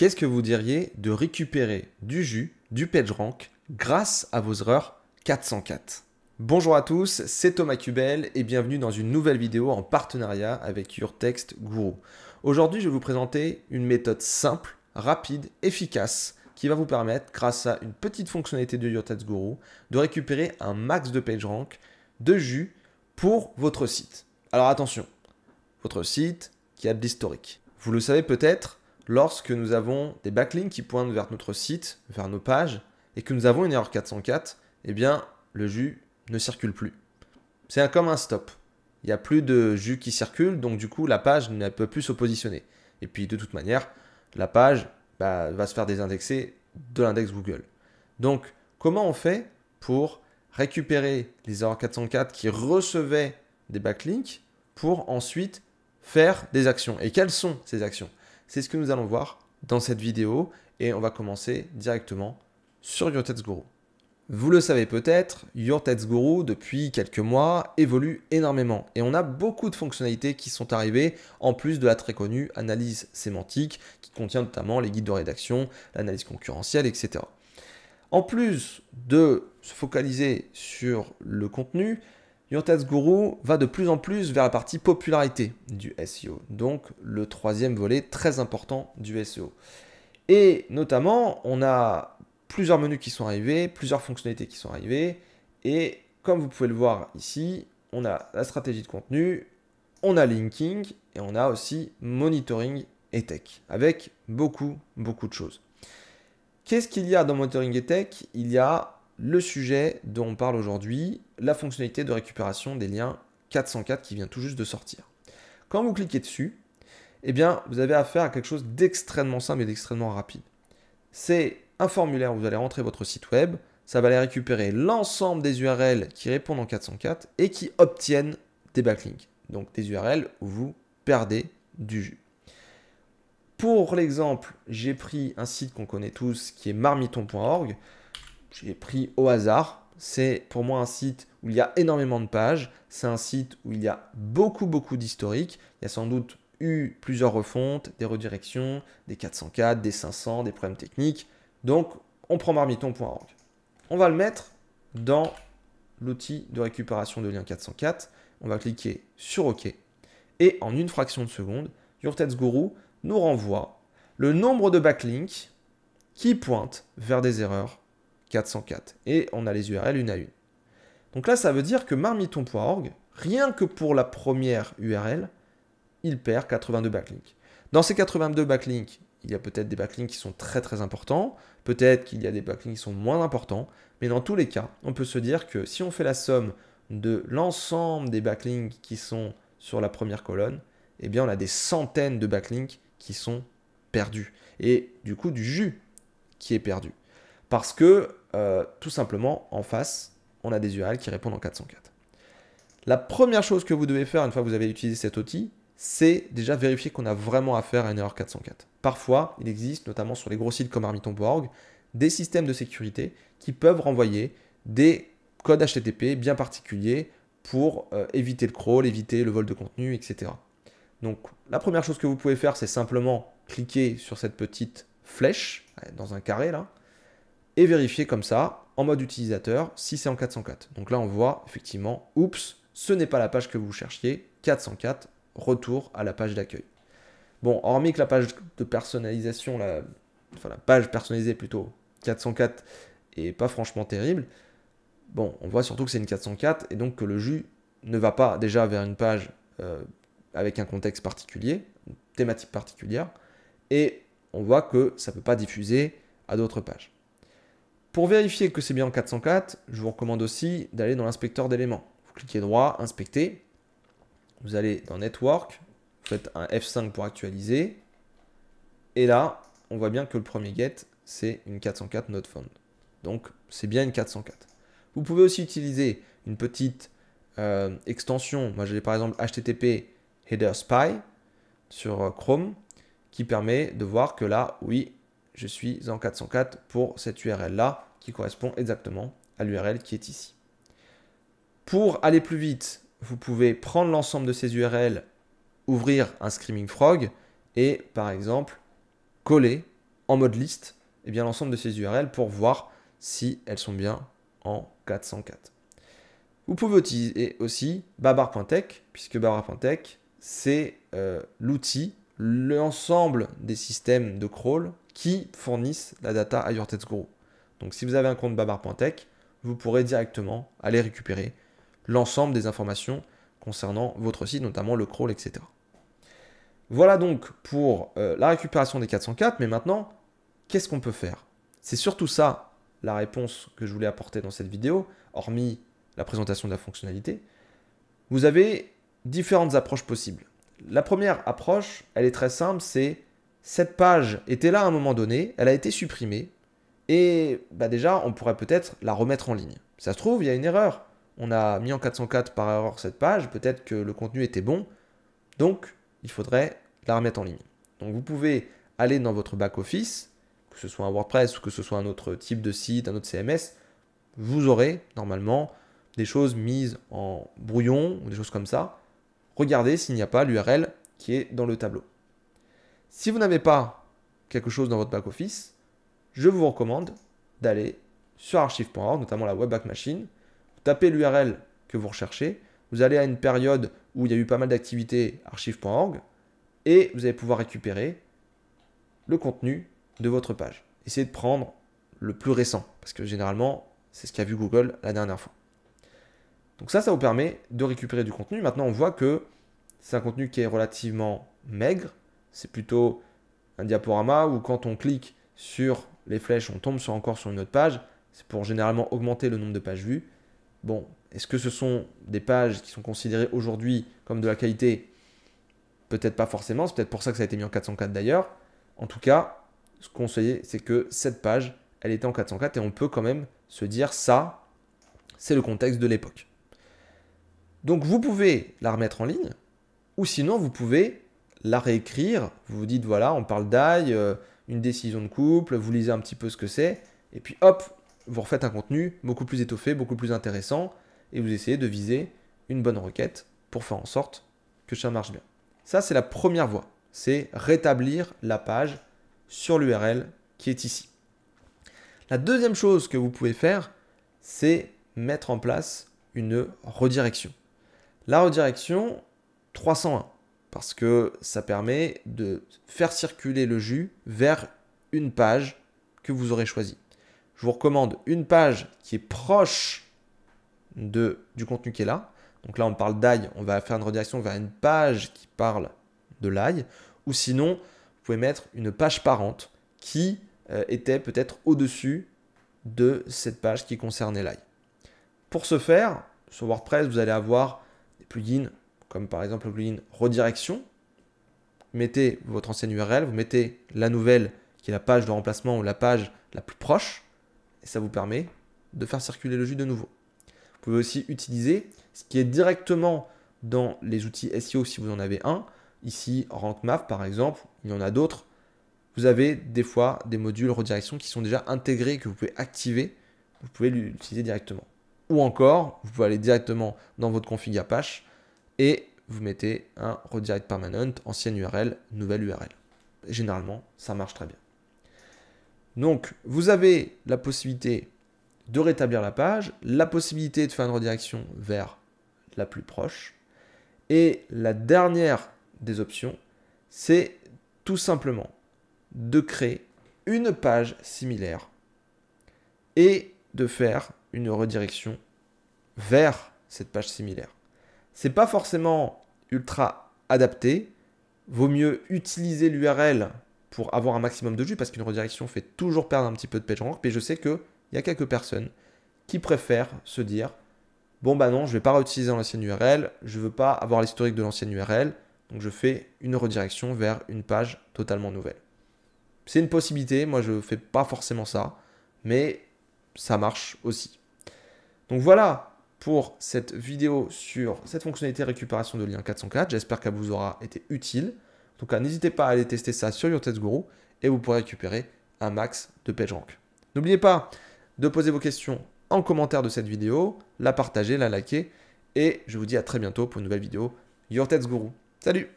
Qu'est-ce que vous diriez de récupérer du jus, du PageRank, grâce à vos erreurs 404? Bonjour à tous, c'est Thomas Cubel et bienvenue dans une nouvelle vidéo en partenariat avec YourText Guru. Aujourd'hui, je vais vous présenter une méthode simple, rapide, efficace qui va vous permettre, grâce à une petite fonctionnalité de YourText Guru, de récupérer un max de PageRank, de jus pour votre site. Alors attention, votre site qui a de l'historique. Vous le savez peut-être, lorsque nous avons des backlinks qui pointent vers notre site, vers nos pages, et que nous avons une erreur 404, eh bien, le jus ne circule plus. C'est comme un stop. Il n'y a plus de jus qui circule, donc du coup, la page ne peut plus se positionner. Et puis, de toute manière, la page va se faire désindexer de l'index Google. Donc, comment on fait pour récupérer les erreurs 404 qui recevaient des backlinks pour ensuite faire des actions? Et quelles sont ces actions? C'est ce que nous allons voir dans cette vidéo et on va commencer directement sur YourText Guru. Vous le savez peut-être, YourText Guru depuis quelques mois évolue énormément et on a beaucoup de fonctionnalités qui sont arrivées en plus de la très connue analyse sémantique qui contient notamment les guides de rédaction, l'analyse concurrentielle, etc. En plus de se focaliser sur le contenu, YourText Guru va de plus en plus vers la partie popularité du SEO, donc le troisième volet très important du SEO. Et notamment, on a plusieurs menus qui sont arrivés, plusieurs fonctionnalités qui sont arrivées, et comme vous pouvez le voir ici, on a la stratégie de contenu, on a linking, et on a aussi monitoring et tech, avec beaucoup de choses. Qu'est-ce qu'il y a dans monitoring et tech? Il y a le sujet dont on parle aujourd'hui, la fonctionnalité de récupération des liens 404 qui vient tout juste de sortir. Quand vous cliquez dessus, eh bien, vous avez affaire à quelque chose d'extrêmement simple et d'extrêmement rapide. C'est un formulaire où vous allez rentrer votre site web, ça va aller récupérer l'ensemble des URL qui répondent en 404 et qui obtiennent des backlinks. Donc des URL où vous perdez du jus. Pour l'exemple, j'ai pris un site qu'on connaît tous qui est marmiton.org. J'ai pris au hasard. C'est pour moi un site où il y a énormément de pages. C'est un site où il y a beaucoup d'historique. Il y a sans doute eu plusieurs refontes, des redirections, des 404, des 500, des problèmes techniques. Donc, on prend marmiton.org. On va le mettre dans l'outil de récupération de liens 404. On va cliquer sur OK. Et en une fraction de seconde, YourText Guru nous renvoie le nombre de backlinks qui pointent vers des erreurs 404. Et on a les URL une à une. Donc là, ça veut dire que marmiton.org, rien que pour la première URL, il perd 82 backlinks. Dans ces 82 backlinks, il y a peut-être des backlinks qui sont très importants, peut-être qu'il y a des backlinks qui sont moins importants, mais dans tous les cas, on peut se dire que si on fait la somme de l'ensemble des backlinks qui sont sur la première colonne, eh bien on a des centaines de backlinks qui sont perdus. Et du coup, du jus qui est perdu. Parce que, tout simplement, en face, on a des URL qui répondent en 404. La première chose que vous devez faire une fois que vous avez utilisé cet outil, c'est déjà vérifier qu'on a vraiment affaire à une erreur 404. Parfois, il existe, notamment sur les gros sites comme marmiton.org, des systèmes de sécurité qui peuvent renvoyer des codes HTTP bien particuliers pour éviter le crawl, éviter le vol de contenu, etc. Donc, la première chose que vous pouvez faire, c'est simplement cliquer sur cette petite flèche, dans un carré là, et vérifier comme ça, en mode utilisateur, si c'est en 404. Donc là, on voit effectivement, oups, ce n'est pas la page que vous cherchiez, 404, retour à la page d'accueil. Bon, hormis que la page de personnalisation, la page personnalisée plutôt, 404, est pas franchement terrible, bon, on voit surtout que c'est une 404 et donc que le jus ne va pas déjà vers une page avec un contexte particulier, une thématique particulière, et on voit que ça ne peut pas diffuser à d'autres pages. Pour vérifier que c'est bien en 404, je vous recommande aussi d'aller dans l'inspecteur d'éléments. Vous cliquez droit, inspecter, vous allez dans Network, vous faites un F5 pour actualiser, et là, on voit bien que le premier get, c'est une 404 not found. Donc, c'est bien une 404. Vous pouvez aussi utiliser une petite extension. Moi, j'ai par exemple HTTP Header Spy sur Chrome qui permet de voir que là, oui, je suis en 404 pour cette URL-là qui correspond exactement à l'URL qui est ici. Pour aller plus vite, vous pouvez prendre l'ensemble de ces URL, ouvrir un Screaming Frog et par exemple coller en mode liste l'ensemble de ces URL pour voir si elles sont bien en 404. Vous pouvez utiliser aussi babar.tech, puisque babar.tech, c'est l'outil, l'ensemble des systèmes de crawl qui fournissent la data à YourTextGuru. Donc si vous avez un compte babar.tech, vous pourrez directement aller récupérer l'ensemble des informations concernant votre site, notamment le crawl, etc. Voilà donc pour la récupération des 404, mais maintenant, qu'est-ce qu'on peut faire? C'est surtout ça la réponse que je voulais apporter dans cette vidéo, hormis la présentation de la fonctionnalité. Vous avez différentes approches possibles. La première approche, elle est très simple, c'est cette page était là à un moment donné, elle a été supprimée, et déjà, on pourrait peut-être la remettre en ligne. Ça se trouve, il y a une erreur. On a mis en 404 par erreur cette page, peut-être que le contenu était bon, donc il faudrait la remettre en ligne. Donc vous pouvez aller dans votre back-office, que ce soit un WordPress ou que ce soit un autre type de site, un autre CMS, vous aurez normalement des choses mises en brouillon ou des choses comme ça. Regardez s'il n'y a pas l'URL qui est dans le tableau. Si vous n'avez pas quelque chose dans votre back-office, je vous recommande d'aller sur archive.org, notamment la Webpack Machine, vous tapez l'URL que vous recherchez, vous allez à une période où il y a eu pas mal d'activités archive.org et vous allez pouvoir récupérer le contenu de votre page. Essayez de prendre le plus récent, parce que généralement, c'est ce qu'a vu Google la dernière fois. Donc ça vous permet de récupérer du contenu. Maintenant, on voit que c'est un contenu qui est relativement maigre. C'est plutôt un diaporama où quand on clique sur les flèches, on tombe encore sur une autre page. C'est pour généralement augmenter le nombre de pages vues. Bon, est-ce que ce sont des pages qui sont considérées aujourd'hui comme de la qualité? Peut-être pas forcément. C'est peut-être pour ça que ça a été mis en 404 d'ailleurs. En tout cas, ce qu'on sait, c'est que cette page, elle était en 404 et on peut quand même se dire ça, c'est le contexte de l'époque. Donc vous pouvez la remettre en ligne ou sinon vous pouvez la réécrire. Vous vous dites voilà, on parle d'ail, une décision de couple, vous lisez un petit peu ce que c'est et puis hop, vous refaites un contenu beaucoup plus étoffé, beaucoup plus intéressant et vous essayez de viser une bonne requête pour faire en sorte que ça marche bien. Ça, c'est la première voie, c'est rétablir la page sur l'URL qui est ici. La deuxième chose que vous pouvez faire, c'est mettre en place une redirection. La redirection 301, parce que ça permet de faire circuler le jus vers une page que vous aurez choisie. Je vous recommande une page qui est proche du contenu qui est là. Donc là, on parle d'ail, on va faire une redirection vers une page qui parle de l'ail. Ou sinon, vous pouvez mettre une page parente qui était peut-être au-dessus de cette page qui concernait l'ail. Pour ce faire, sur WordPress, vous allez avoir des plugins comme par exemple le plugin redirection. Vous mettez votre ancienne URL, vous mettez la nouvelle qui est la page de remplacement ou la page la plus proche et ça vous permet de faire circuler le jus de nouveau. Vous pouvez aussi utiliser ce qui est directement dans les outils SEO si vous en avez un. Ici, RankMath par exemple, il y en a d'autres. Vous avez des fois des modules redirection qui sont déjà intégrés, que vous pouvez activer. Vous pouvez l'utiliser directement. Ou encore, vous pouvez aller directement dans votre config Apache et vous mettez un redirect permanent, ancienne URL, nouvelle URL. Et généralement, ça marche très bien. Donc, vous avez la possibilité de rétablir la page, la possibilité de faire une redirection vers la plus proche. Et la dernière des options, c'est tout simplement de créer une page similaire et de faire une redirection vers cette page similaire. C'est pas forcément ultra adapté. Vaut mieux utiliser l'URL pour avoir un maximum de jus parce qu'une redirection fait toujours perdre un petit peu de PageRank. Mais je sais qu'il y a quelques personnes qui préfèrent se dire bon bah non, je ne vais pas réutiliser l'ancienne URL, je ne veux pas avoir l'historique de l'ancienne URL, donc je fais une redirection vers une page totalement nouvelle. C'est une possibilité, moi je ne fais pas forcément ça, mais ça marche aussi. Donc voilà pour cette vidéo sur cette fonctionnalité récupération de lien 404. J'espère qu'elle vous aura été utile. En tout cas, n'hésitez pas à aller tester ça sur YourTextGuru et vous pourrez récupérer un max de PageRank. N'oubliez pas de poser vos questions en commentaire de cette vidéo, la partager, la liker et je vous dis à très bientôt pour une nouvelle vidéo YourTextGuru. Salut!